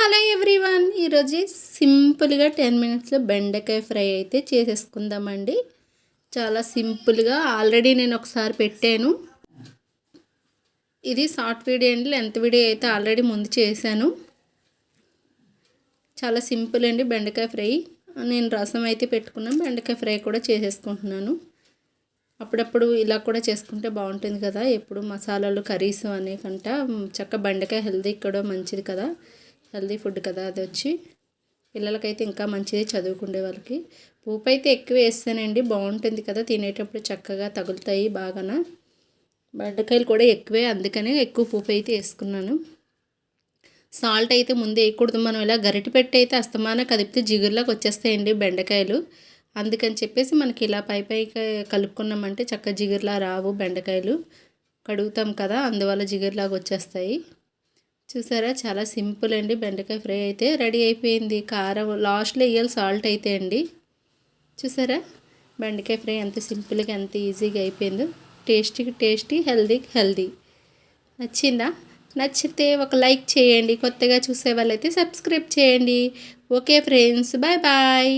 Hello everyone, ఈరోజు సింపుల్గా 10 మినిట్స్లో బెండకాయ ఫ్రై అయితే చేసేసుకుందామండి. చాలా సింపుల్గా ఆల్రెడీ నేను ఒకసారి పెట్టాను. ఇది షార్ట్ వీడియో అండి, లెంత్ వీడియో అయితే ఆల్రెడీ ముందు చేశాను. చాలా సింపుల్ అండి బెండకాయ ఫ్రై. నేను రసం అయితే పెట్టుకున్నాను, బెండకాయ ఫ్రై కూడా చేసేసుకుంటున్నాను. అప్పుడప్పుడు ఇలా కూడా చేసుకుంటే బాగుంటుంది కదా, ఎప్పుడు మసాలాలు కర్రీస్ అనే కంటే చక్క బెండకాయ హెల్తీ కూడా మంచిది కదా, హెల్తీ ఫుడ్ కదా. అది వచ్చి పిల్లలకైతే ఇంకా మంచిది, చదువుకునే వాళ్ళకి. పోపు అయితే ఎక్కువ వేస్తానండి, బాగుంటుంది కదా, తినేటప్పుడు చక్కగా తగులుతాయి బాగాన. బెండకాయలు కూడా ఎక్కువే, అందుకనే ఎక్కువ పోపు అయితే వేసుకున్నాను. సాల్ట్ అయితే ముందే వేయకూడదు, మనం ఇలా గరిటె పెట్టి అయితే అస్తమాన కదిపితే జిగురులాగా వచ్చేస్తాయండి బెండకాయలు. అందుకని చెప్పేసి మనకి ఇలా పైకి కలుపుకున్నామంటే చక్క జిగురులా రావు బెండకాయలు. కడుగుతాం కదా, అందువల్ల జిగురులాగా వచ్చేస్తాయి. చూసారా, చాలా సింపుల్ అండి. బెండకాయ ఫ్రై అయితే రెడీ అయిపోయింది. కారం లాస్ట్లో వేయాలి సాల్ట్ అయితే అండి. చూసారా, బెండకాయ ఫ్రై ఎంత సింపుల్గా ఎంత ఈజీగా అయిపోయిందో. Tasty, healthy. నచ్చిందా? నచ్చితే ఒక లైక్ చేయండి. కొత్తగా చూసే వాళ్ళైతే సబ్స్క్రైబ్ చేయండి. Okay friends, bye.